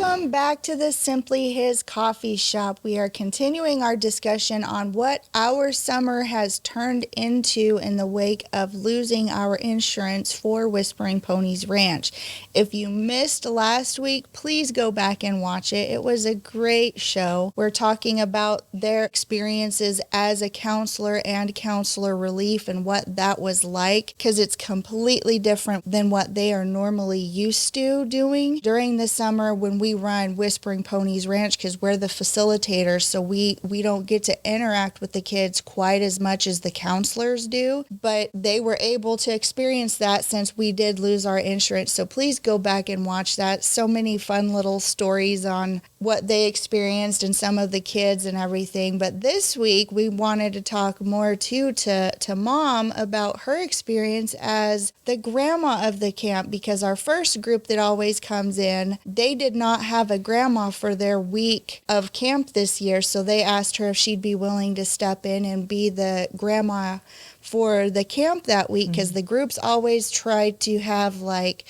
Welcome back to the Simply His Coffee Shop. We are continuing our discussion on what our summer has turned into in the wake of losing our insurance for Whispering Ponies Ranch. If you missed last week, please go back and watch it. It was a great show. We're talking about their experiences as a counselor and counselor relief and what that was like, because it's completely different than what they are normally used to doing during the summer when we run Whispering Ponies Ranch, because we're the facilitators, so we don't get to interact with the kids quite as much as the counselors do, but they were able to experience that since we did lose our insurance. So please go back and watch that. So many fun little stories on what they experienced and some of the kids and everything. But this week we wanted to talk more too to Mom about her experience as the grandma of the camp, because our first group that always comes in, they did not have a grandma for their week of camp this year, so they asked her if she'd be willing to step in and be the grandma for the camp that week, because the groups always tried to have like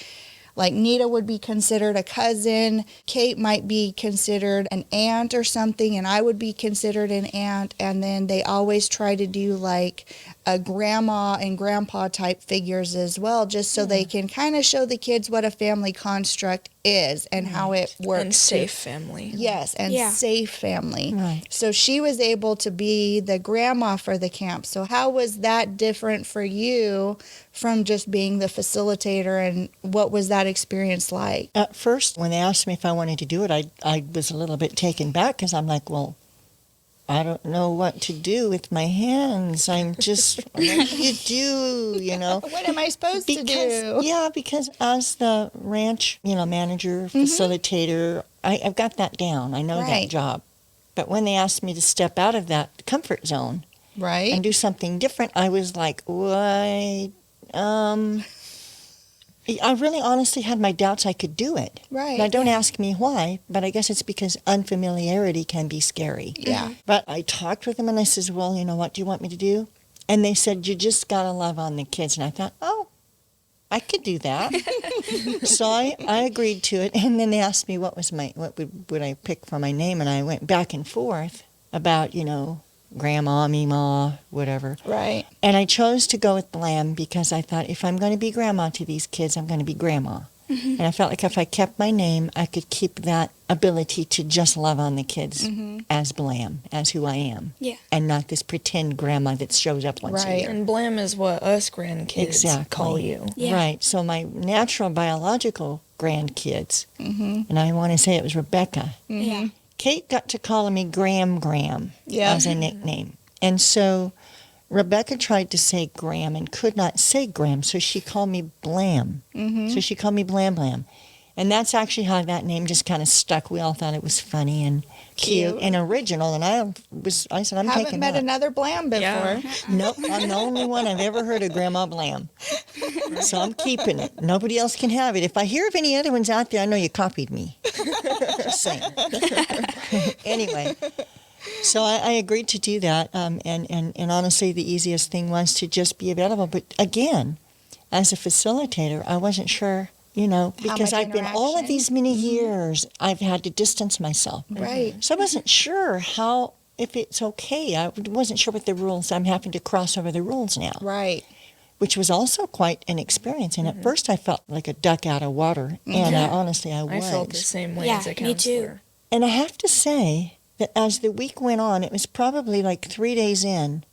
Nita would be considered a cousin, Kate might be considered an aunt or something, and I would be considered an aunt, and then they always try to do like a grandma and grandpa type figures as well, just so they can kind of show the kids what a family construct is and how it works. And safe family. Yes, and safe family. Right. So she was able to be the grandma for the camp. So how was that different for you from just being the facilitator, and what was that experience like? At first, when they asked me if I wanted to do it, I was a little bit taken back, because I'm like, well, I don't know what to do with my hands. I'm just, what do you do, you know? What am I supposed to do? Yeah, because as the ranch, manager, facilitator, I've got that down. I know that job. But when they asked me to step out of that comfort zone and do something different, I was like, what? I really honestly had my doubts I could do it. Right. Now, don't ask me why, but I guess it's because unfamiliarity can be scary. Yeah. But I talked with them and I says, well, what do you want me to do? And they said, you just got to love on the kids. And I thought, oh, I could do that. So I agreed to it. And then they asked me what would I pick for my name. And I went back and forth about, grandma, Mima, whatever. Right. And I chose to go with Blam because I thought if I'm going to be grandma to these kids, I'm going to be grandma. And I felt like if I kept my name, I could keep that ability to just love on the kids as Blam, as who I am. Yeah. And not this pretend grandma that shows up once a year. And Blam is what us grandkids call you. Yeah. Right. So my natural biological grandkids, and I want to say it was Rebecca. Yeah. Kate got to call me Gram as a nickname. And so Rebecca tried to say Gram and could not say Gram, so she called me Blam. So she called me Blam. And that's actually how that name just kind of stuck. We all thought it was funny and cute and original. And I said, I'm taking that. Haven't met another Blam before. Yeah. Nope, I'm the only one I've ever heard of Grandma Blam. So I'm keeping it. Nobody else can have it. If I hear of any other ones out there, I know you copied me. Just saying. Anyway, so I agreed to do that. And honestly, the easiest thing was to just be available. But again, as a facilitator, I wasn't sure, because I've been all of these many years, I've had to distance myself. Right. So I wasn't sure if it's okay. I wasn't sure what the rules. I'm having to cross over the rules now. Right. Which was also quite an experience. And at first I felt like a duck out of water. And honestly, I was. I felt the same way as a counselor. Me too. And I have to say that as the week went on, it was probably like 3 days in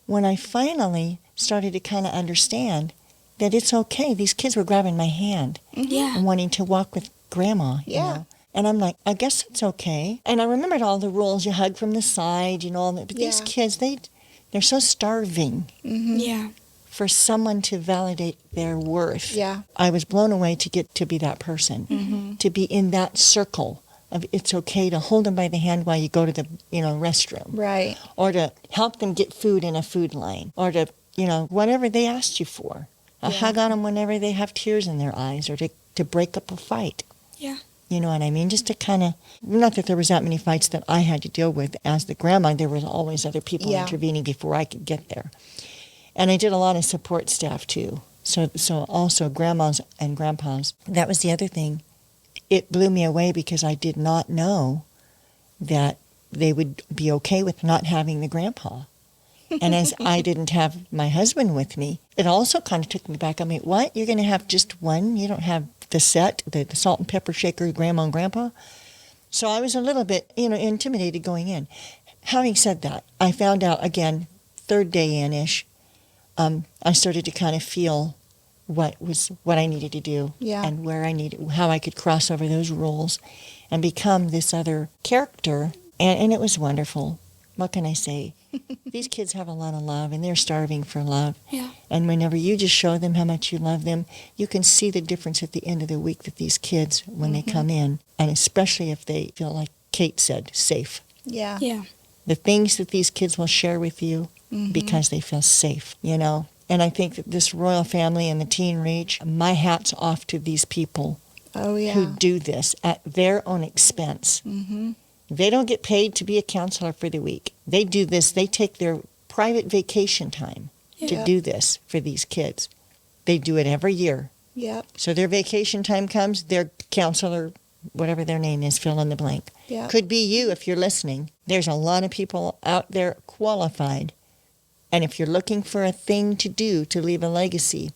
when I finally started to kind of understand that it's okay. These kids were grabbing my hand and wanting to walk with Grandma, you know. And I'm like, I guess it's okay. And I remembered all the rules. You hug from the side, all that. But these kids, they're so starving Yeah. for someone to validate their worth. Yeah. I was blown away to get to be that person, to be in that circle of it's okay to hold them by the hand while you go to the restroom. Right. Or to help them get food in a food line. Or to, whatever they asked you for. A hug on them whenever they have tears in their eyes, or to break up a fight. Yeah. You know what I mean? Just to kind of, not that there was that many fights that I had to deal with as the grandma. There was always other people intervening before I could get there. And I did a lot of support staff too. So also grandmas and grandpas. That was the other thing. it blew me away because I did not know that they would be okay with not having the grandpa. And as I didn't have my husband with me, it also kind of took me back. I mean, what? You're going to have just one? You don't have the set, the salt and pepper shaker, grandma and grandpa? So I was a little bit, intimidated going in. Having said that, I found out, again, third day in-ish, I started to kind of feel what I needed to do and how I could cross over those rules and become this other character. And it was wonderful. What can I say? These kids have a lot of love, and they're starving for love. Yeah. And whenever you just show them how much you love them, you can see the difference at the end of the week that these kids, when they come in, and especially if they feel, like Kate said, safe. Yeah. Yeah. The things that these kids will share with you because they feel safe, And I think that this royal family and the Teen Reach, my hat's off to these people who do this at their own expense. Mm-hmm. They don't get paid to be a counselor for the week. They do this. They take their private vacation time to do this for these kids. They do it every year. Yep. So their vacation time comes, their counselor, whatever their name is, fill in the blank. Yep. Could be you if you're listening. There's a lot of people out there qualified. And if you're looking for a thing to do to leave a legacy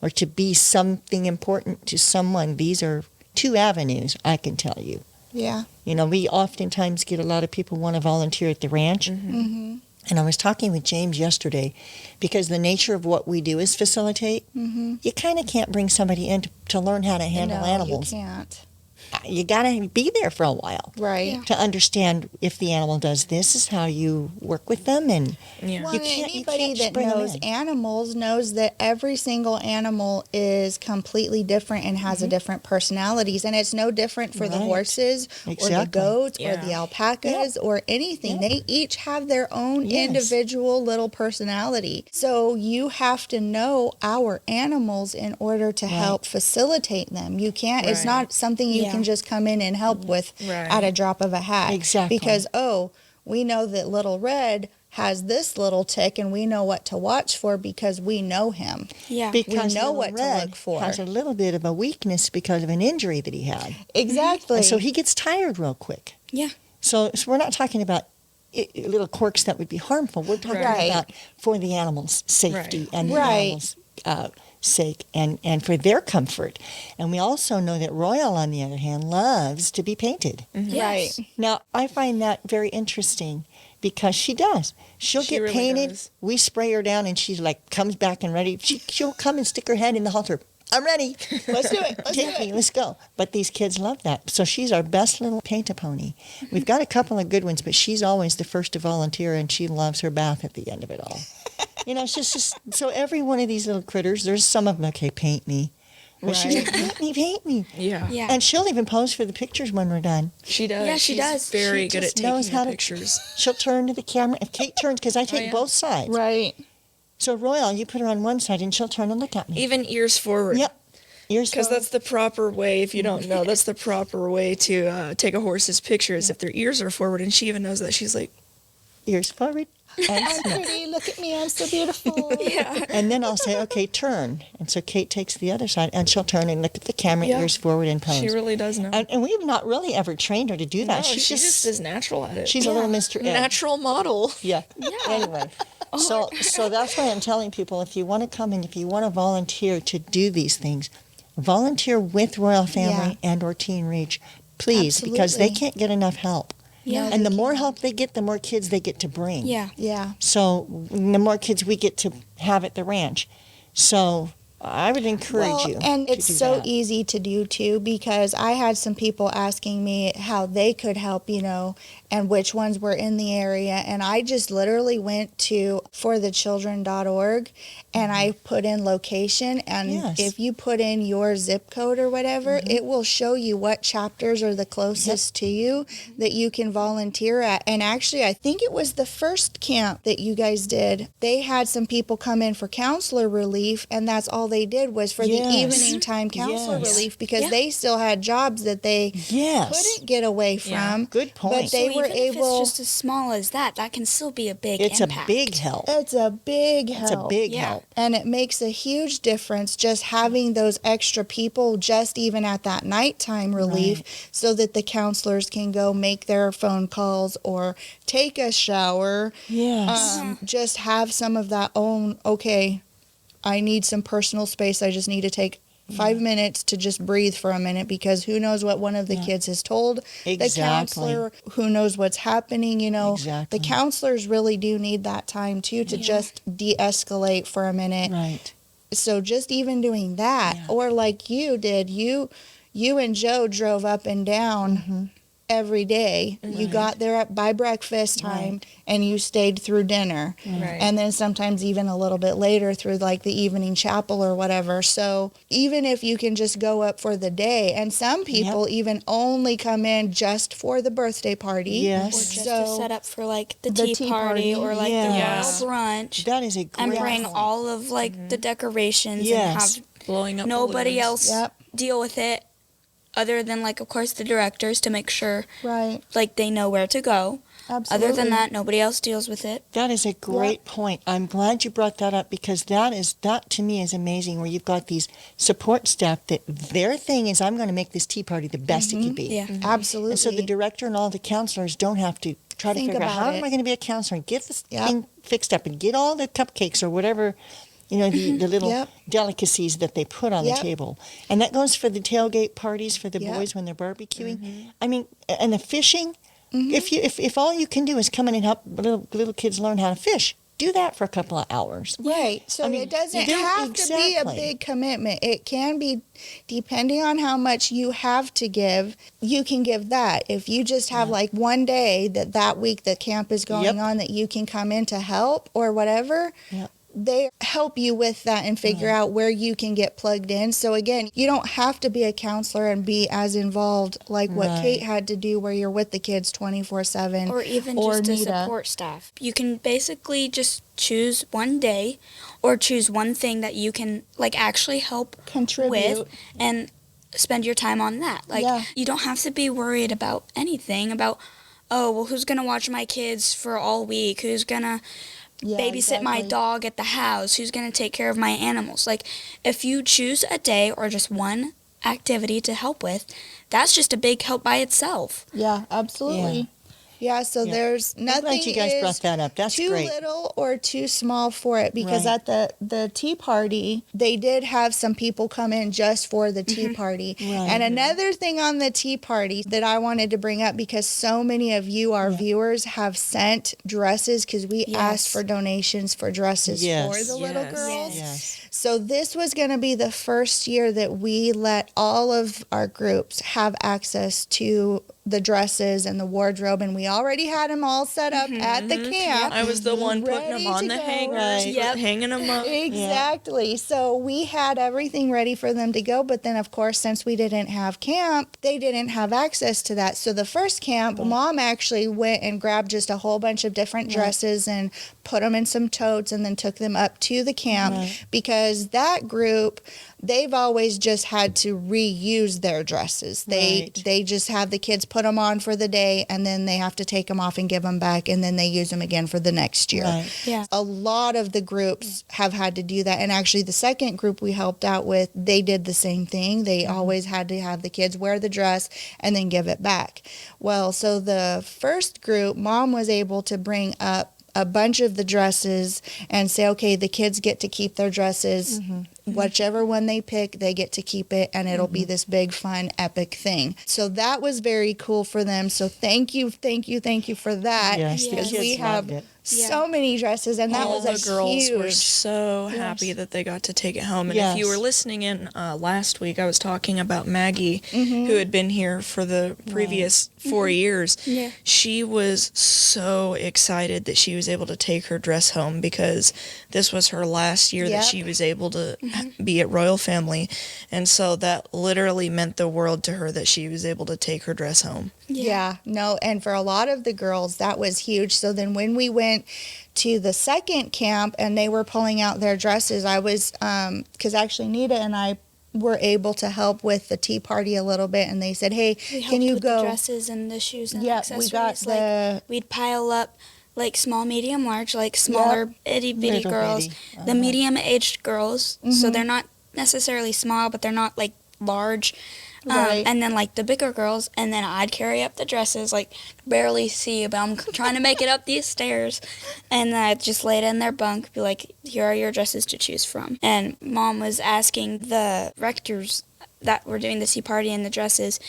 or to be something important to someone, these are 2 avenues, I can tell you. Yeah. We oftentimes get a lot of people want to volunteer at the ranch. Mm-hmm. And I was talking with James yesterday because the nature of what we do is facilitate. Mm-hmm. You kind of can't bring somebody in to learn how to handle animals. You can't. You got to be there for a while. Right. Yeah. To understand if the animal does this is how you work with them. And Well, you can't anybody just that bring 'em knows in. animals knows that every single animal is completely different and has a different personalities, and it's no different for the Right. horses or the Exactly. goats or the Yeah. alpacas or anything. Yep. They each have their own Yes. individual little personality. So you have to know our animals in order to help facilitate them. You can't. It's Right. not something you can just come in and help with Right. at a drop of a hat. Exactly. Because we know that Little Red has this little tick, and we know what to watch for because we know him. Yeah. Because know Little what to Red look for. has a little bit of a weakness because of an injury that he had. Exactly. And so he gets tired real quick. Yeah. So we're not talking about little quirks that would be harmful. We're talking Right. about for the animals' safety Right. and the Right. animals' sake and for their comfort. And we also know that Royal, on the other hand, loves to be painted. Right. Now, I find that very interesting because she does. She'll She get really painted. does. We spray her down, and she's like comes back and ready. She'll come and stick her head in the halter. I'm ready. Let's do it. Let's do Take me. it. Let's go. But these kids love that. So she's our best little paint-a-pony. We've got a couple of good ones, but she's always the first to volunteer, and she loves her bath at the end of it all. It's just so every one of these little critters, there's some of them, okay, paint me. But she's like, paint me. Yeah. Yeah. And she'll even pose for the pictures when we're done. She does. Yeah, she She's does. very She good at just knows taking how the to- pictures. She'll turn to the camera. If Kate turns, because I take yeah. both sides. Right. So Royal, you put her on one side, and she'll turn and look at me. Even ears forward. Yep. Ears Because forward. that's the proper way, if you don't know, that's the proper way to take a horse's picture is if their ears are forward. And she even knows that. She's like, Ears forward. And I'm pretty. Look at me. I'm so beautiful. yeah. And then I'll say, okay, turn. And so Kate takes the other side, and she'll turn and look at the camera, Yeah. ears forward, and pose. She really does know. And we've not really ever trained her to do that. No, she just is natural at it. she's a little Mr. Ed. natural model. Yeah. Anyway, so that's why I'm telling people, if you want to come and if you want to volunteer to do these things, volunteer with Royal Family and or Teen Reach, please, because they Absolutely. can't get enough help. Yeah. And the more help they get, the more kids they get to bring. Yeah. Yeah. So the more kids we get to have at the ranch. So I would encourage you. And to it's do so that. easy to do too, because I had some people asking me how they could help, and which ones were in the area. And I just literally went to forthechildren.org and I put in location. And Yes. if you put in your zip code or whatever, it will show you what chapters are the closest to you that you can volunteer at. And actually, I think it was the first camp that you guys did. They had some people come in for counselor relief, and that's all all they did was for the Yes. evening time counselor Yes. relief, because Yeah. they still had jobs that they Yes. couldn't get away Yeah. from. Good point. But they so were even if able. it's just as small as that, that can still be a big It's impact. a big help. It's a big help. It's a big Yeah. help. And it makes a huge difference just having those extra people, just even at that nighttime relief, Right. so that the counselors can go make their phone calls or take a shower. Yes. Just have some of that own, okay, I need some personal space. I just need to take 5 minutes to just breathe for a minute, because who knows what one of the kids has told the Exactly. counselor, who knows what's happening, Exactly. The counselors really do need that time too to just de-escalate for a minute. Right. So just even doing that, Yeah. or like you did, you and Joe drove up and down every day. You Right. got there by breakfast time and you stayed through dinner. Right. And then sometimes even a little bit later through like the evening chapel or whatever. So even if you can just go up for the day, and some people even only come in just for the birthday party. Yes. Or just So- to set up for like the The tea, tea party, party. or like Yes. the royal brunch, That is a great and bring point. all of like the decorations Yes. and have Blowing up nobody balloons. else Yep. deal with it, other than like of course the directors, to make sure Right. like they know where to go. Absolutely. Other than that, nobody else deals with it. That is a great point. I'm glad you brought that up, because that to me is amazing, where you've got these support staff that their thing is, I'm going to make this tea party the best it can be. Yeah. Absolutely. And so the director and all the counselors don't have to try to Think figure out, about how it. am I going to be a counselor and get this Yep. thing fixed up and get all the cupcakes or whatever, the little Yep. delicacies that they put on Yep. the table. And that goes for the tailgate parties for the Yep. boys when they're barbecuing. I mean, and the fishing. Mm-hmm. If all you can do is come in and help little kids learn how to fish, do that for a couple of hours. Right. So I mean, it doesn't you have to be a exactly. big commitment. It can be, depending on how much you have to give, you can give that. If you just have like one day that week the camp is going Yep. on, that you can come in to help or whatever. Yep. They help you with that and figure out where you can get plugged in. So again, you don't have to be a counselor and be as involved like what Right. Kate had to do, where you're with the kids 24/7. Or even Or just a Nita. support staff. You can basically just choose one day or choose one thing that you can like actually help Contribute. with and spend your time on that. Like Yeah. you don't have to be worried about anything about, oh, well, who's going to watch my kids for all week? Who's going to Yeah, babysit my exactly. dog at the house? Who's going to take care of my animals? Like if you choose a day or just one activity to help with, that's just a big help by itself. Yeah, absolutely. Yeah, so Yeah. there's I'm nothing glad you guys is brought that up. That's too great. little or too small for it, because Right. at the tea party, they did have some people come in just for the tea party. Right. And another thing on the tea party that I wanted to bring up, because so many of you, our viewers, have sent dresses, because we asked Yes. for donations for dresses Yes. for the little Yes. girls. Yes. So this was going to be the first year that we let all of our groups have access to the dresses and the wardrobe, and we already had them all set up at the camp. I was the one putting Ready them on to the go. hangers, Right. Yep. hanging them up. Exactly. So we had everything ready for them to go, but then of course, since we didn't have camp, they didn't have access to that. So the first camp, Mom actually went and grabbed just a whole bunch of different dresses and put them in some totes and then took them up to the camp, because that group, they've always just had to reuse their dresses. Right. They just have the kids put them on for the day, and then they have to take them off and give them back, and then they use them again for the next year. Right. Yeah. A lot of the groups have had to do that, and actually the second group we helped out with, they did the same thing. They always had to have the kids wear the dress and then give it back. Well, so the first group, Mom was able to bring up a bunch of the dresses and say, okay, the kids get to keep their dresses. Whichever one they pick, they get to keep it, and it'll be this big, fun, epic thing. So that was very cool for them. So thank you for that. Yes, the because kids we have loved it. so many dresses, and that All was a the girls were huge. so happy that they got to take it home. And if you Yes. were listening in last week, I was talking about Maggie, who had been here for the previous 4 years. Yeah. She was so excited that she was able to take her dress home, because this was her last year that Yep. she was able to be at royal family. And so that literally meant the world to her that she was able to take her dress home. Yeah, no, and for a lot of the girls, that was huge. So then when we went to the second camp and they were pulling out their dresses, I was, because actually Nita and I were able to help with the tea party a little bit, and they said, hey, We helped can you with go? the dresses and the shoes and Yeah, accessories. we got the, Like, we'd pile up like small, medium, large, like smaller itty bitty Little girls, bitty. the medium aged girls. So they're not necessarily small, but they're not like large. Right. And then like the bigger girls, and then I'd carry up the dresses, like barely see, but I'm trying to make it up these stairs, and then I'd just lay it in their bunk, be like, here are your dresses to choose from. And Mom was asking the rectors that were doing the tea party and the dresses,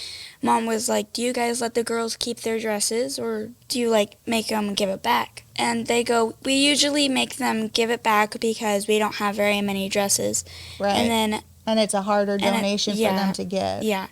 Mom was like, do you guys let the girls keep their dresses, or do you like make them give it back? And they go, we usually make them give it back because we don't have very many dresses. right. And then And it's a harder donation for them to get. yeah.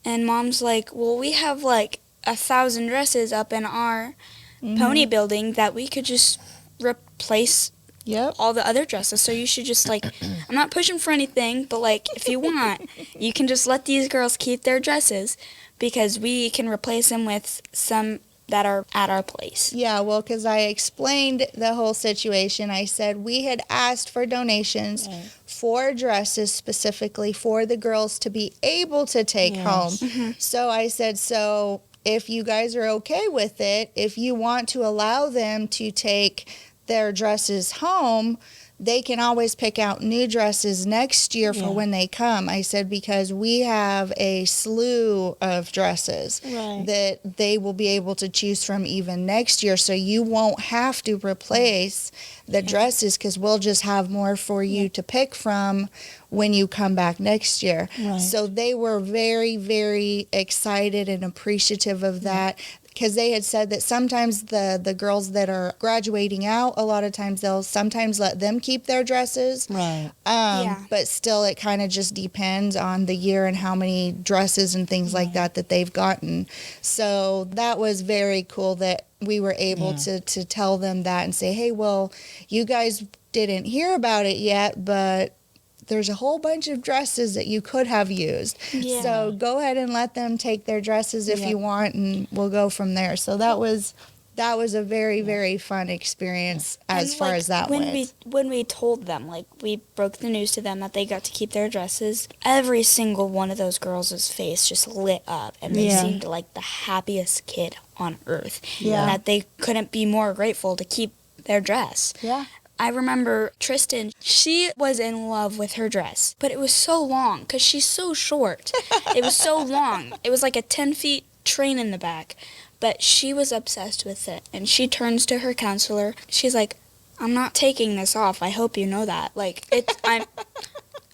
And Mom's like, well, we have like 1,000 dresses up in our pony building that we could just replace Yep. all the other dresses. So you should just like, I'm not pushing for anything, but like if you want, you can just let these girls keep their dresses because we can replace them with some that are at our place. Yeah, well, because I explained the whole situation. I said we had asked for donations for dresses specifically for the girls to be able to take home. So I said, so if you guys are okay with it, if you want to allow them to take their dresses home, they can always pick out new dresses next year for when they come. I said, because we have a slew of dresses that they will be able to choose from even next year. So you won't have to replace the dresses because we'll just have more for you to pick from when you come back next year. So they were very, very excited and appreciative of that. Because they had said that sometimes the girls that are graduating out, a lot of times they'll sometimes let them keep their dresses. Right. But still, it kind of just depends on the year and how many dresses and things like that they've gotten. So that was very cool that we were able to tell them that and say, hey, well, you guys didn't hear about it yet, but there's a whole bunch of dresses that you could have used. Yeah. So go ahead and let them take their dresses if you want, and we'll go from there. So that was a very, very fun experience as And, far like, as that went. When we told them, like, we broke the news to them that they got to keep their dresses, every single one of those girls' face just lit up, and they seemed like the happiest kid on earth. Yeah. And that they couldn't be more grateful to keep their dress. Yeah. I remember Tristan, she was in love with her dress, but it was so long because she's so short. It was so long. It was like a 10-foot train in the back, but she was obsessed with it. And she turns to her counselor. She's like, I'm not taking this off. I hope you know that. Like,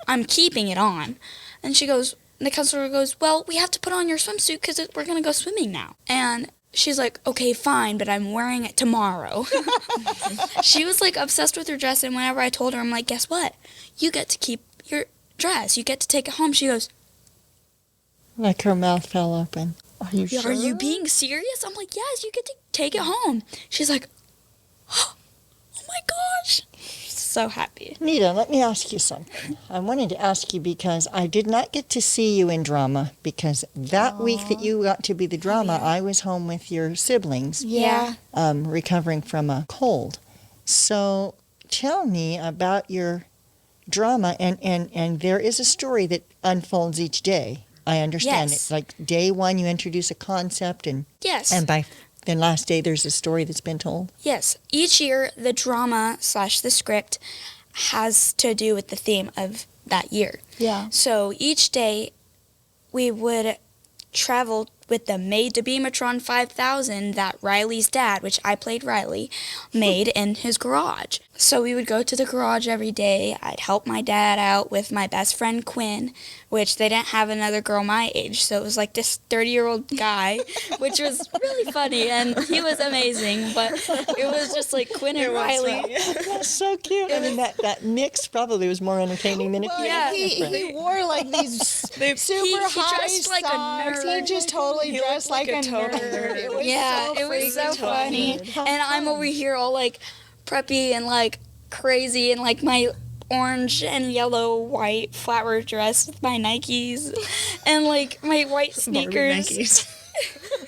I'm keeping it on. And the counselor goes, well, we have to put on your swimsuit because we're going to go swimming now. And she's like, okay, fine, but I'm wearing it tomorrow. She was like obsessed with her dress, and whenever I told her, I'm like, guess what? You get to keep your dress. You get to take it home. She goes, Like her mouth fell open. Are you sure? are you being serious? I'm like, yes, you get to take it home. She's like, oh my gosh. So happy. Nita, let me ask you something. I wanted to ask you because I did not get to see you in drama because that week that you got to be the drama, I was home with your siblings Yeah. recovering from a cold. So tell me about your drama, and there is a story that unfolds each day. I understand Yes. it. Like day one, you introduce a concept, and Yes. by the last day, there's a story that's been told. Yes. Each year, the drama / the script has to do with the theme of that year. Yeah. So each day, we would travel with the Made to Beamatron 5000 that Riley's dad, which I played Riley, made in his garage. So we would go to the garage every day. I'd help my dad out with my best friend Quinn, which they didn't have another girl my age. So it was like this 30-year-old guy, which was really funny, and he was amazing. But it was just like Quinn and Riley. That's so cute. I mean, that mix probably was more entertaining than it could yeah. have been. He wore like these super he high dressed like a socks. He nerd. just totally He dressed looked like a total nerd. It was Yeah, so it was so freaking funny. funny. And I'm over here all like preppy and like crazy and like my orange and yellow white flower dress with my Nikes and like my white Barbie sneakers. Nikes.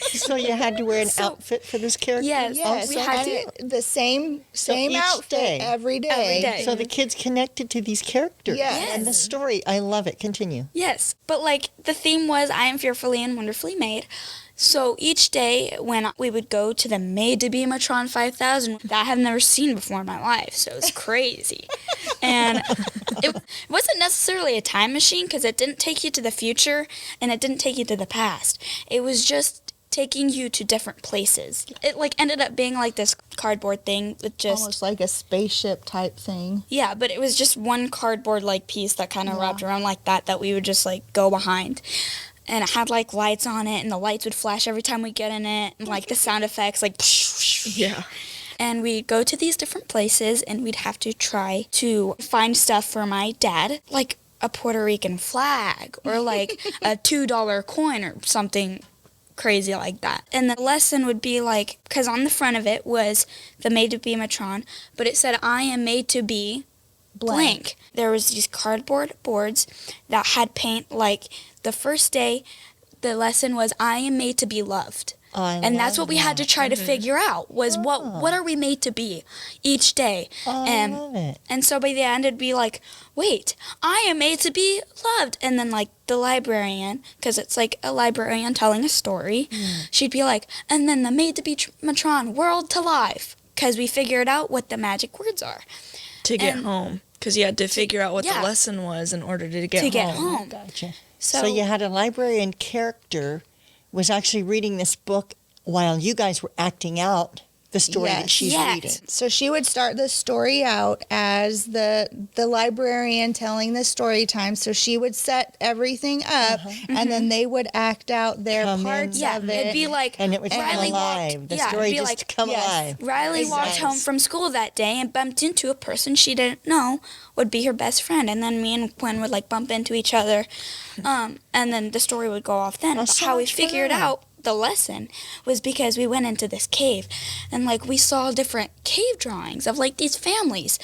So you had to wear an outfit for this character? Yes, Yes, we had and to. the same each outfit day. every day. Every day. So the kids connected to these characters. Yes. And the story. I love it. Continue. Yes, but like the theme was I am fearfully and wonderfully made. So each day when we would go to the Made to Be Matron 5000 that I have never seen before in my life, so it was crazy. And it wasn't necessarily a time machine because it didn't take you to the future and it didn't take you to the past. It was just taking you to different places. It like ended up being like this cardboard thing with just Almost like a spaceship type thing. yeah, but it was just one cardboard like piece that kind of wrapped around like that we would just like go behind. And it had like lights on it and the lights would flash every time we get in it and like the sound effects like Yeah. and we'd go to these different places and we'd have to try to find stuff for my dad, like a Puerto Rican flag or like a $2 coin or something crazy like that. And the lesson would be like, because on the front of it was the Made to Be Matron, but it said, I am made to be blank. There was these cardboard boards that had paint. Like the first day, the lesson was, I am made to be loved. And that's what we had to try to figure out was what are we made to be each day. I love it. And so by the end it'd be like, wait, I am made to be loved. And then like the librarian, because it's like a librarian telling a story, she'd be like, and then the Made to Be Matron world to life, because we figured out what the magic words are. To get And- home. Because you had to figure out what yeah. the lesson was in order to get To home. get home. Gotcha. So, So you had a librarian character was actually reading this book while you guys were acting out the story that Yes. she's Yes. reading. So she would start the story out as the librarian telling the story time. So she would set everything up, and then they would act out their Come in. parts yeah, of it. it'd be like And it would come Riley alive. walked, The yeah, story it'd be just like, come yes. alive. Riley walked Nice. home from school that day and bumped into a person she didn't know would be her best friend, and then me and Gwen would like bump into each other, and then the story would go off then. But so how we much figured fun. out the lesson was because we went into this cave, and like we saw different cave drawings of like these families,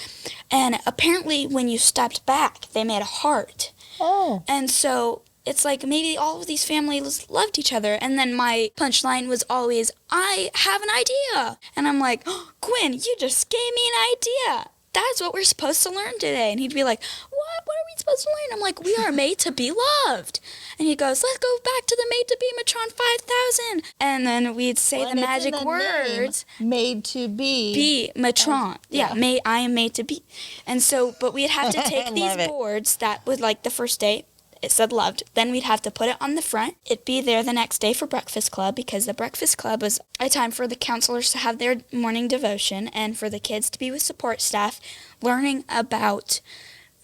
and apparently when you stepped back, they made a heart. Oh. And so it's like maybe all of these families loved each other. And then my punchline was always, I have an idea. And I'm like, oh, Gwen, you just gave me an idea. That's what we're supposed to learn today. And he'd be like, what? What are we supposed to learn? I'm like, we are made to be loved. And he goes, let's go back to the Made to Be Matron 5000. And then we'd say Well, the and it's in magic the words. name, made to be. Be matron. Yeah, yeah. I am made to be. And so, but we'd have to take these Love it. boards that would like the first day, it said loved. Then we'd have to put it on the front. It'd be there the next day for breakfast club because the breakfast club was a time for the counselors to have their morning devotion and for the kids to be with support staff learning about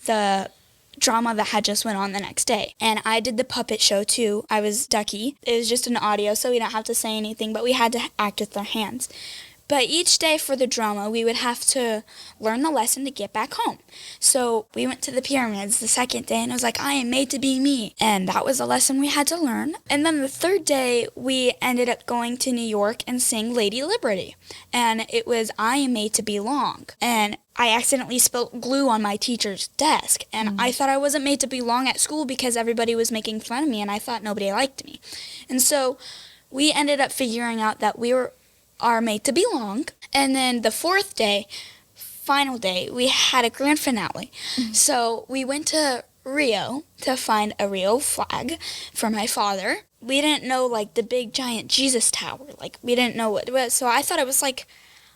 the drama that had just went on the next day. And I did the puppet show too. I was Ducky. It was just an audio, so we didn't have to say anything, but we had to act with our hands. But each day for the drama, we would have to learn the lesson to get back home. So we went to the pyramids the second day, and it was like, I am made to be me. And that was a lesson we had to learn. And then the third day, we ended up going to New York and sing Lady Liberty. And it was, I am made to belong. And I accidentally spilled glue on my teacher's desk. And I thought I wasn't made to belong at school because everybody was making fun of me, and I thought nobody liked me. And so we ended up figuring out that we are made to belong. And then the fourth day, final day, we had a grand finale. So we went to Rio to find a Rio flag for my father. We didn't know like the big giant Jesus tower. Like we didn't know what it was. So I thought it was like,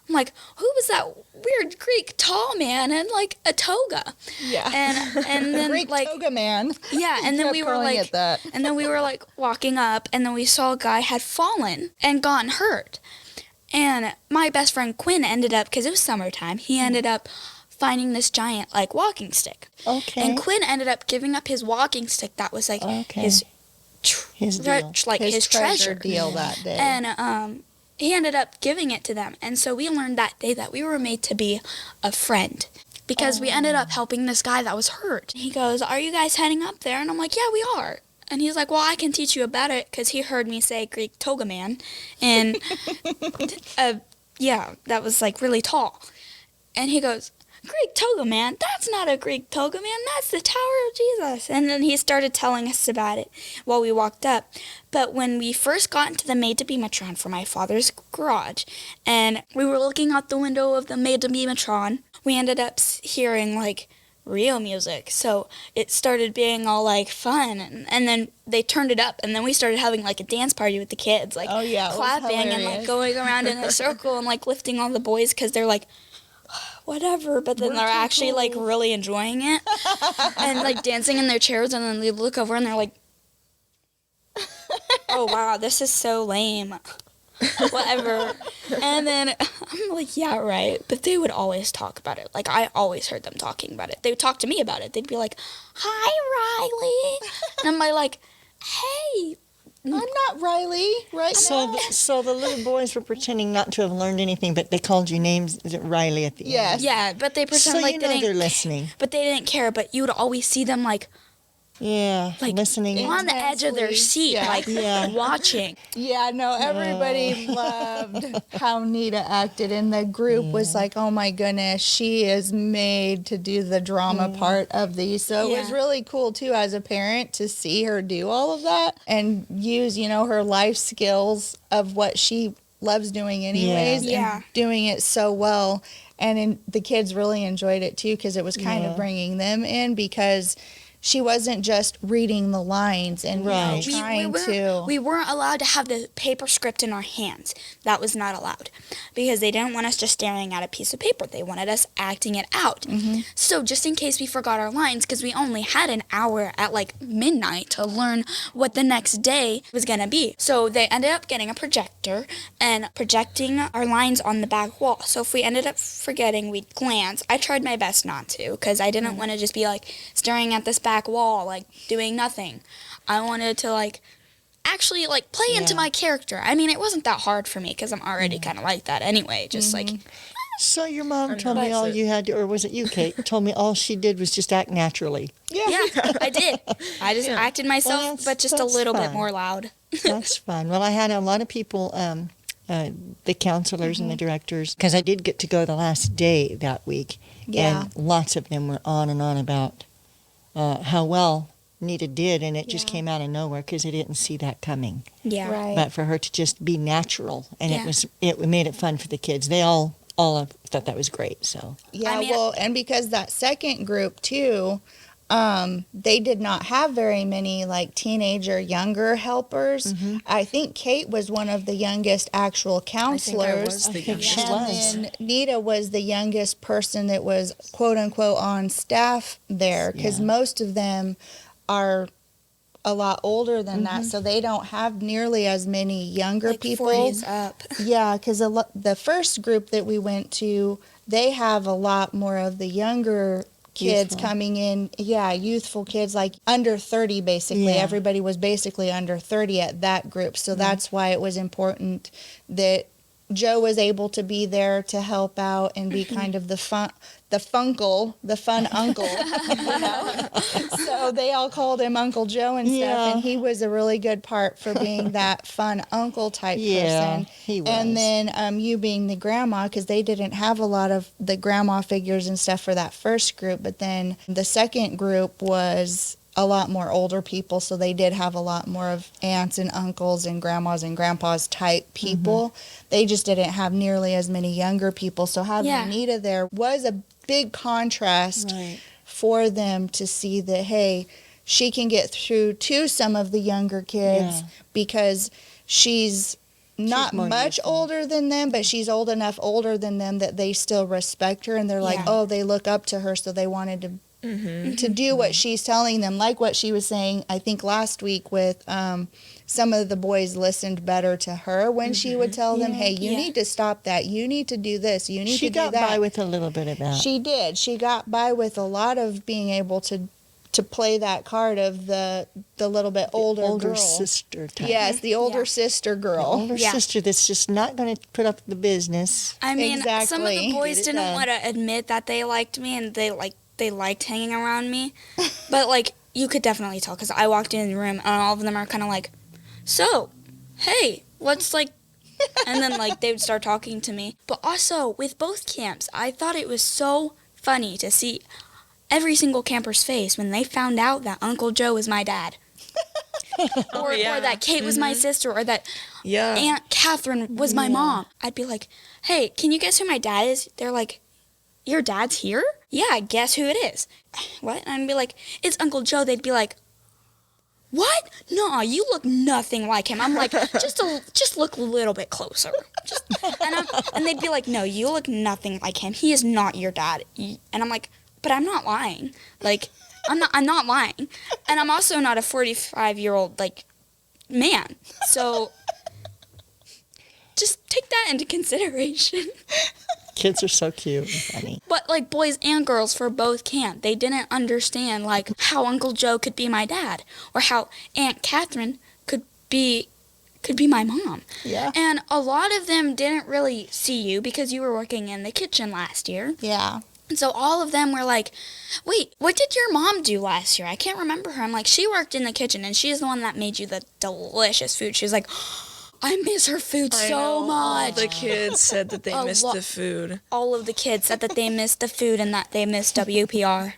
I'm like, who was that weird Greek tall man in like a toga? Yeah. And then Greek like toga man. yeah, and then Kept we were calling like it that. and then we were like walking up, and then we saw a guy had fallen and gotten hurt. And my best friend Quinn ended up, because it was summertime, he ended up finding this giant like walking stick. Okay. And Quinn ended up giving up his walking stick that was like Okay. his His deal. His treasure. deal that day. And he ended up giving it to them. And so we learned that day that we were made to be a friend. Because we ended up helping this guy that was hurt. He goes, are you guys heading up there? And I'm like, yeah, we are. And he's like, well, I can teach you about it, because he heard me say Greek toga man. And yeah, that was like really tall. And he goes, Greek toga man, that's not a Greek toga man, that's the Tower of Jesus. And then he started telling us about it while we walked up. But when we first got into the Made-to-Be-Matron for my father's garage, and we were looking out the window of the Made-to-Be-Matron, we ended up hearing, like, real music. So it started being all, like, fun. And then they turned it up, and then we started having, like, a dance party with the kids, like, Oh, yeah, it was clapping and, like, hilarious. going around in a circle and, like, lifting all the boys because they're like, whatever, but then they're actually like really enjoying it and like dancing in their chairs, and then they look over and they're like, oh wow, this is so lame, whatever. And then I'm like, yeah, right. But they would always talk about it. Like, I always heard them talking about it. They would talk to me about it. They'd be like, hi, Riley. And I'm like, hey, I'm not Riley right now. So the little boys were pretending not to have learned anything, but they called you names, is it Riley at the Yes. end? yeah, but they pretend So like you they know didn't they're listening. But they didn't care. But you would always see them like Yeah, listening. on the edge of their Intensely, seat, yeah. like Yeah. watching. Yeah, no, everybody loved how Nita acted, and the group was like, oh my goodness, she is made to do the drama part of these. So it was Yeah. really cool, too, as a parent, to see her do all of that and use, her life skills of what she loves doing anyways, Yeah. and doing it so well. And the kids really enjoyed it, too, because it was kind of bringing them in, because she wasn't just reading the lines and Right. trying We weren't allowed to have the paper script in our hands. That was not allowed because they didn't want us just staring at a piece of paper. They wanted us acting it out. So just in case we forgot our lines, because we only had an hour at like midnight to learn what the next day was going to be. So they ended up getting a projector and projecting our lines on the back wall. So if we ended up forgetting, we'd glance. I tried my best not to because I didn't want to just be like staring at this back wall, like doing nothing. I wanted to like actually like play into my character. I mean, it wasn't that hard for me because I'm already kind of like that anyway. Just like, So your mom told me all you had to, or was it you, Kate, told me all she did was just act naturally. yeah, I did. I just acted myself, Well, that's- but just a that's little bit fine. more loud. That's fun. Well, I had a lot of people, the counselors and the directors, because I did get to go the last day that week. Yeah. And lots of them were on and on about how well Nita did, and it just came out of nowhere because they didn't see that coming. Yeah. Right. But for her to just be natural, and Yeah. it made it fun for the kids. They all thought that was great. So Yeah, I mean- well, and because that second group too, they did not have very many like teenager younger helpers. I think Kate was one of the youngest actual counselors. I think I was the think youngest. she was. And then Nita was the youngest person that was quote unquote on staff there, because Yeah. most of them are a lot older than that, so they don't have nearly as many younger Like people. 40s up. Yeah, because the first group that we went to, they have a lot more of the younger kids Youthful. coming in. Yeah, youthful kids, like under 30 basically. Yeah. Everybody was basically under 30 at that group. So that's why it was important that Joe was able to be there to help out and be kind of the fun uncle, So they all called him Uncle Joe and stuff, Yeah. and he was a really good part for being that fun uncle type Yeah, person. he was. And then you being the grandma, because they didn't have a lot of the grandma figures and stuff for that first group, but then the second group was a lot more older people, so they did have a lot more of aunts and uncles and grandmas and grandpas type people. They just didn't have nearly as many younger people, so having Yeah. Nita there was a big contrast Right. for them to see that, hey, she can get through to some of the younger kids Yeah. because she's not more much youthful. older than them, but she's older than them that they still respect her, and they're like, Yeah. oh, they look up to her, so they wanted to do what she's telling them, like what she was saying, I think last week with some of the boys listened better to her when she would tell them, hey, you Yeah. need to stop that, you need to do this, you need She to do got that. by with a little bit of that. She did. She got by with a lot of being able to play that card of the little bit older girl. sister type. Yes, the older Yeah. sister girl. Older Yeah. sister that's just not going to put up the business. I mean, some of Exactly. the boys Get it didn't done. want to admit that they liked me and they liked hanging around me. But like you could definitely tell because I walked in the room and all of them are kind of like, so, hey, what's like, and then like they would start talking to me. But also with both camps, I thought it was so funny to see every single camper's face when they found out that Uncle Joe was my dad. Or that Kate was my sister, or that Aunt Catherine was my mom. I'd be like, hey, can you guess who my dad is? They're like, your dad's here? Yeah, guess who it is. What? And I'd be like, it's Uncle Joe. They'd be like, what? No, you look nothing like him. I'm like, just look a little bit closer. And they'd be like, no, you look nothing like him. He is not your dad. And I'm like, but I'm not lying. Like, I'm not lying. And I'm also not a 45-year-old, like, man. So just take that into consideration. Kids are so cute and funny. But, like, boys and girls for both camp, they didn't understand, like, how Uncle Joe could be my dad, or how Aunt Catherine could be my mom. Yeah. And a lot of them didn't really see you because you were working in the kitchen last year. Yeah. And so all of them were like, wait, what did your mom do last year? I can't remember her. I'm like, she worked in the kitchen, and she's the one that made you the delicious food. She was like, I miss her food so much. All the kids said that they missed the food. All of the kids said that they missed the food and that they missed WPR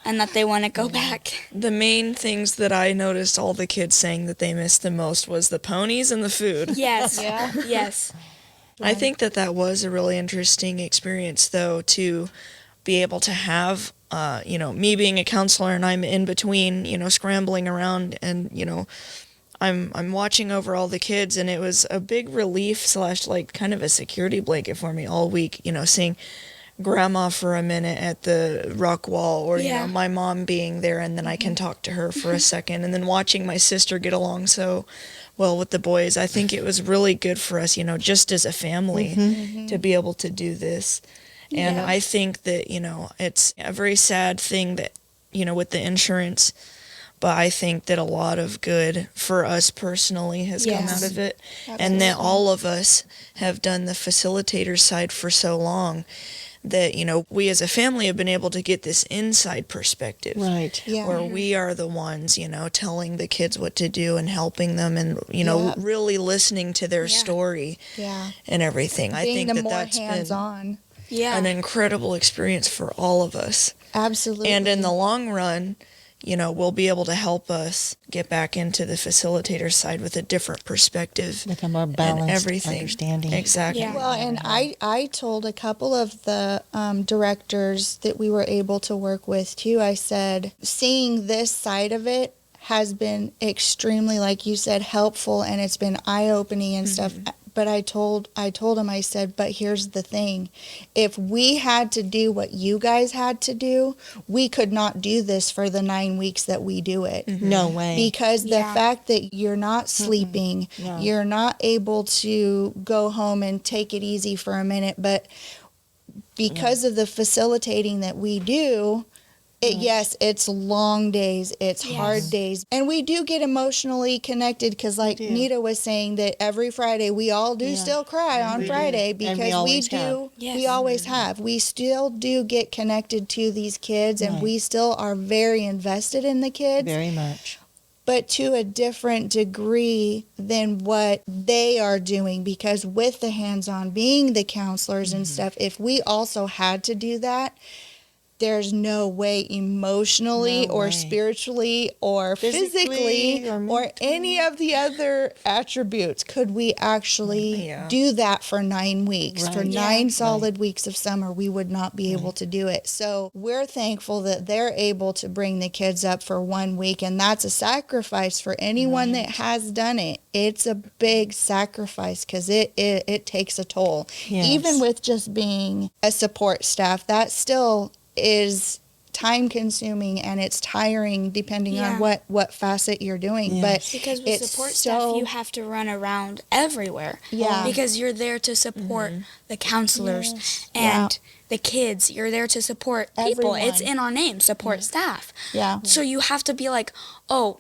and that they want to go back. The main things that I noticed all the kids saying that they missed the most was the ponies and the food. Yes. Yeah. Yes. I think that was a really interesting experience, though, to be able to have, me being a counselor, and I'm in between, scrambling around, and, I'm watching over all the kids, and it was a big relief / like kind of a security blanket for me all week, seeing Grandma for a minute at the rock wall, or my mom being there, and then I can talk to her for a second, and then watching my sister get along so well with the boys. I think it was really good for us, just as a family to be able to do this. And I think that, it's a very sad thing that, with the insurance, but I think that a lot of good for us personally has come out of it. Absolutely. And that all of us have done the facilitator side for so long that, we as a family have been able to get this inside perspective. Right. Yeah. Where we are the ones, telling the kids what to do and helping them and, really listening to their story and everything. I think Being the more that's hands-on. been an incredible experience for all of us. Absolutely. And in the long run, will be able to help us get back into the facilitator side with a different perspective. With a more balanced everything. understanding. Exactly. Yeah. Well, and I told a couple of the directors that we were able to work with too, I said, seeing this side of it has been extremely, like you said, helpful, and it's been eye-opening and stuff. But I told him, I said, but here's the thing. If we had to do what you guys had to do, we could not do this for the 9 weeks that we do it. No way. Because the fact that you're not sleeping, No. you're not able to go home and take it easy for a minute, but because of the facilitating that we do, yes, it's long days, it's hard days, and we do get emotionally connected because, like Nita was saying, that every Friday we all do still cry on Friday because we always do. have. Yes. We always have. We still do get connected to these kids, and we still are very invested in the kids. Very much. But to a different degree than what they are doing, because with the hands-on, being the counselors and stuff, if we also had to do that, there's no way emotionally or spiritually or physically or any of the other attributes could we actually do that for 9 weeks. For 9 solid weeks of summer, we would not be able to do it. So we're thankful that they're able to bring the kids up for 1 week, and that's a sacrifice for anyone that has done it. It's a big sacrifice because it takes a toll. Yes. Even with just being a support staff, that still is time consuming and it's tiring depending on what facet you're doing. But because with it's support staff, you have to run around everywhere. Yeah. Because you're there to support the counselors and the kids. You're there to support people. Everyone. It's in our name, support staff. Yeah. So you have to be like, oh,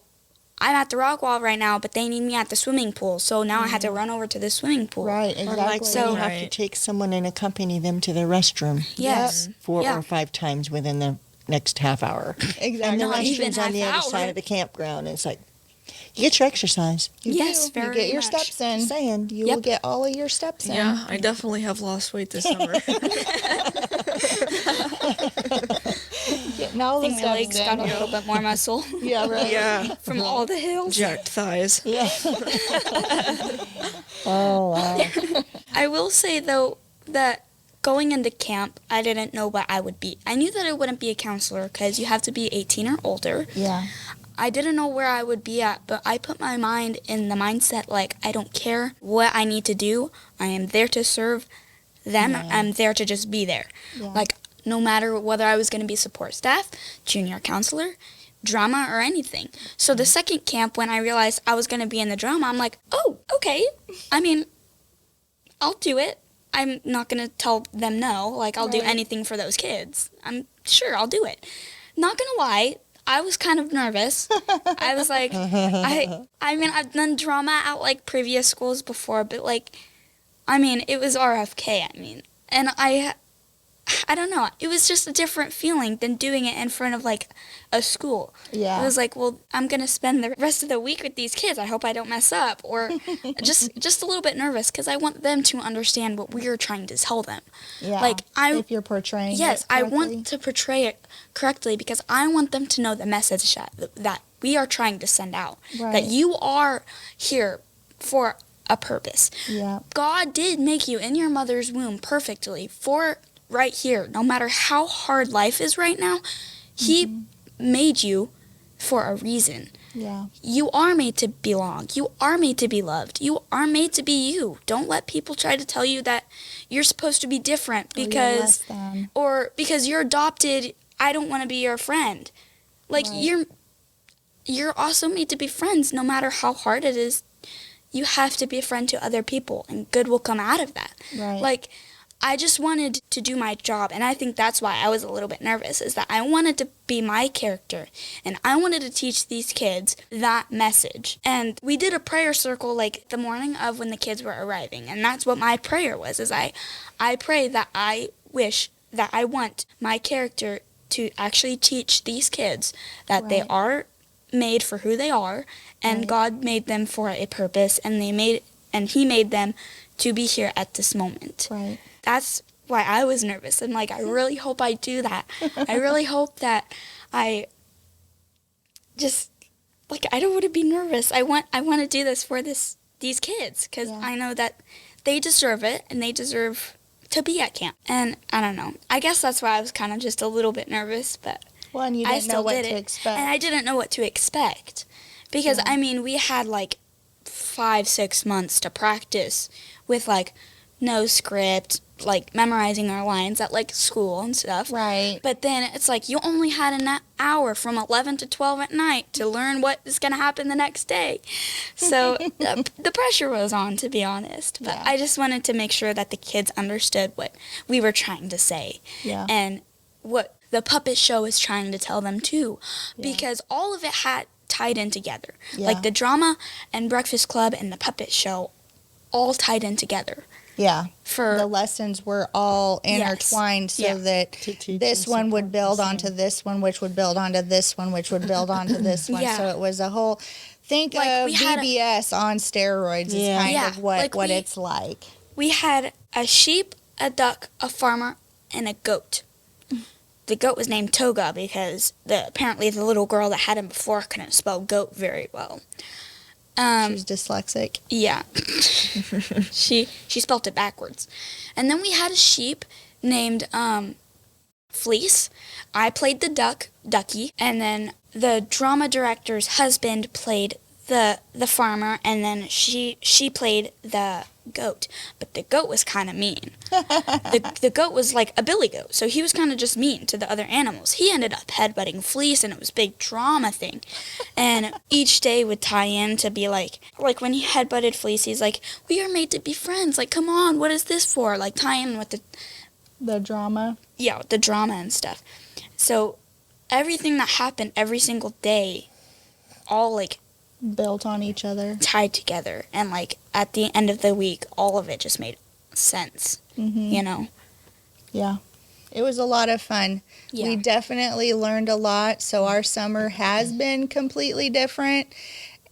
I'm at the rock wall right now, but they need me at the swimming pool. So now I have to run over to the swimming pool. Right, Or exactly. like when you have to take someone and accompany them to the restroom Yes. 4 or 5 times within the next half hour. Exactly. And the Not even restrooms on the half other side hour. of the campground. It's like, you get your exercise. You Yes, do. You very get your much. steps in. Saying. You will get all of your steps in. Yeah, I definitely have lost weight this summer. Getting all I the think my steps legs got a in. little bit more muscle Yeah, right. Yeah. from all the hills. Jacked thighs. Yeah. Oh, wow. I will say, though, that going into camp, I didn't know what I would be. I knew that I wouldn't be a counselor because you have to be 18 or older. Yeah. I didn't know where I would be at, but I put my mind in the mindset, like, I don't care what I need to do. I am there to serve them. Yeah. I'm there to just be there. Yeah. Like, no matter whether I was going to be support staff, junior counselor, drama, or anything. So the second camp, when I realized I was going to be in the drama, I'm like, oh, okay. I mean, I'll do it. I'm not going to tell them no. Like, I'll do Right. anything for those kids. I'm sure I'll do it. Not going to lie, I was kind of nervous. I was like, I mean, I've done drama at, like, previous schools before, but, like, I mean, it was RFK, I mean. And I don't know. It was just a different feeling than doing it in front of, like, a school. Yeah. It was like, well, I'm going to spend the rest of the week with these kids. I hope I don't mess up. Or just a little bit nervous because I want them to understand what we're trying to tell them. Yeah. Like, if you're portraying Yes, it I correctly. want to portray it correctly because I want them to know the message that we are trying to send out. Right. That you are here for a purpose. Yeah. God did make you in your mother's womb perfectly for right here. No matter how hard life is right now, He made you for a reason. Yeah. You are made to belong. You are made to be loved. You are made to be you. Don't let people try to tell you that you're supposed to be different Or you're because less than. or because you're adopted, I don't want to be your friend. Like Right. you're also made to be friends no matter how hard it is. You have to be a friend to other people and good will come out of that. Right. Like I just wanted to do my job, and I think that's why I was a little bit nervous, is that I wanted to be my character, and I wanted to teach these kids that message. And we did a prayer circle, like, the morning of when the kids were arriving, and that's what my prayer was, is I pray that I wish that I want my character to actually teach these kids that they Right. are made for who they are, and Right. God made them for a purpose, and He made them to be here at this moment. Right. That's why I was nervous. I'm like, I really hope I do that. I really hope that I just, like, I don't want to be nervous. I want to do this for these kids because Yeah. I know that they deserve it and they deserve to be at camp. And I don't know. I guess that's why I was kind of just a little bit nervous, but Well, and you I didn't know still what did to it. expect. And I didn't know what to expect because, Yeah. I mean, we had like 5-6 months to practice with like no script, like memorizing our lines at like school and stuff. Right. But then it's like you only had an hour from 11 to 12 at night to learn what is going to happen the next day. So the pressure was on, to be honest. But Yeah. I just wanted to make sure that the kids understood what we were trying to say Yeah. and what the puppet show is trying to tell them too. Yeah. Because all of it had tied in together. Yeah. Like the drama and Breakfast Club and the puppet show all tied in together. Yeah. For The lessons were all intertwined so Yeah. that To teach this and one would support build the onto same. this one, which would build onto this one, which would build onto this one. Yeah. So it was a whole, think Like, of we had a- BBS on steroids is Yeah. kind Yeah, of what, like what we- it's like. we had a sheep, a duck, a farmer, and a goat. The goat was named Toga because apparently the little girl that had him before couldn't spell goat very well. She's dyslexic. Yeah. she spelt it backwards. And then we had a sheep named Fleece. I played the Ducky, and then the drama director's husband played the farmer, and then she played the goat. But the goat was kind of mean. The goat was like a billy goat, so he was kind of just mean to the other animals. He ended up headbutting Fleece, and it was a big drama thing. And each day would tie in to be like when he headbutted Fleece, he's like, "We are made to be friends. Like, come on, what is this for?" Like, tie in with The drama. the drama and stuff. So everything that happened every single day, all like Built on each other. tied together, and like at the end of the week, all of it just made sense. Mm-hmm. You know? Yeah. It was a lot of fun. Yeah. We definitely learned a lot. So our summer has been completely different.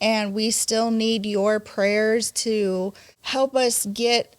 And we still need your prayers to help us get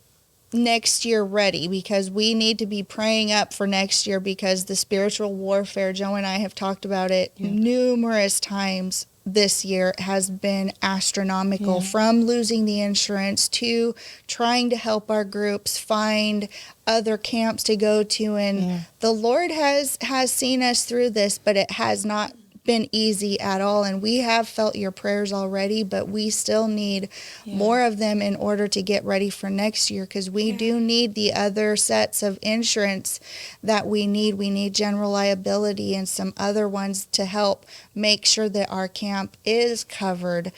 next year ready, because we need to be praying up for next year, because the spiritual warfare, Joe and I have talked about it numerous times this year, has been astronomical, from losing the insurance to trying to help our groups find other camps to go to. And the Lord has seen us through this, but it has not been easy at all. And we have felt your prayers already, but we still need more of them in order to get ready for next year, because we do need the other sets of insurance that we need. We need general liability and some other ones to help make sure that our camp is covered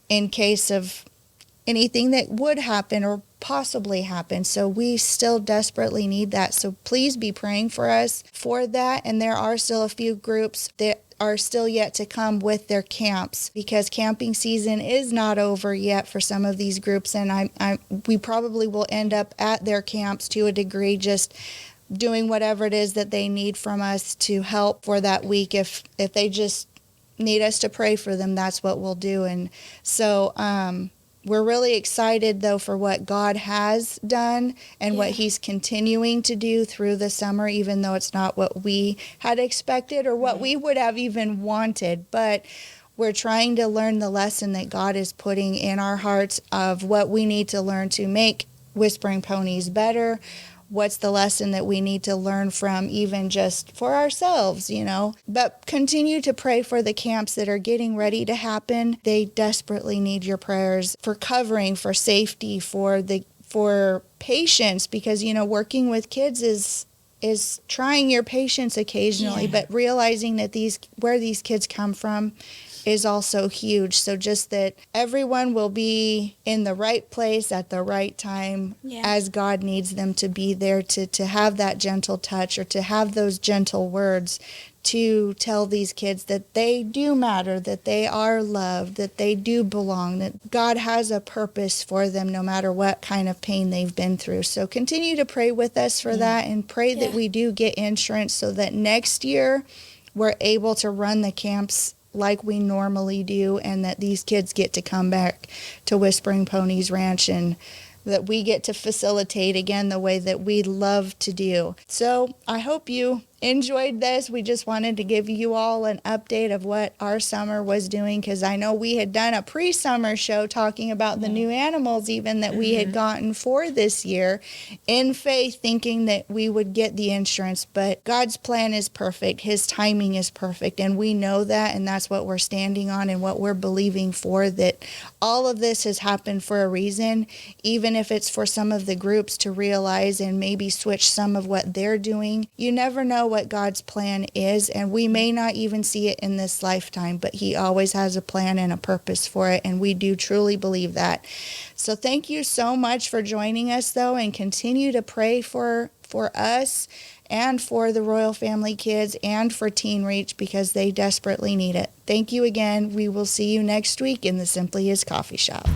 in case of anything that would happen or possibly happen. So we still desperately need that. So please be praying for us for that. And there are still a few groups that are still yet to come with their camps, because camping season is not over yet for some of these groups. And we probably will end up at their camps to a degree, just doing whatever it is that they need from us to help for that week. If they just need us to pray for them, that's what we'll do. And so, we're really excited, though, for what God has done and what He's continuing to do through the summer, even though it's not what we had expected or what we would have even wanted. But we're trying to learn the lesson that God is putting in our hearts of what we need to learn to make Whispering Ponies better. What's the lesson that we need to learn from, even just for ourselves, But continue to pray for the camps that are getting ready to happen. They desperately need your prayers for covering, for safety, for patience, because, working with kids is trying your patience occasionally, but realizing that where these kids come from is also huge. So just that everyone will be in the right place at the right time as God needs them to be there, to have that gentle touch or to have those gentle words to tell these kids that they do matter, that they are loved, that they do belong, that God has a purpose for them no matter what kind of pain they've been through. So continue to pray with us for that, and pray that we do get insurance so that next year we're able to run the camps like we normally do, and that these kids get to come back to Whispering Ponies Ranch, and that we get to facilitate again the way that we love to do. So I hope you enjoyed this. We just wanted to give you all an update of what our summer was doing, because I know we had done a pre-summer show talking about the new animals even that we had gotten for this year, in faith, thinking that we would get the insurance. But God's plan is perfect. His timing is perfect, and we know that, and that's what we're standing on and what we're believing for, that all of this has happened for a reason, even if it's for some of the groups to realize and maybe switch some of what they're doing. You never know what God's plan is, and we may not even see it in this lifetime, but He always has a plan and a purpose for it, and we do truly believe that. So thank you so much for joining us, though, and continue to pray for us and for the Royal Family kids and for Teen Reach, because they desperately need it. Thank you again. We will see you next week in the Simply His Coffee Shop.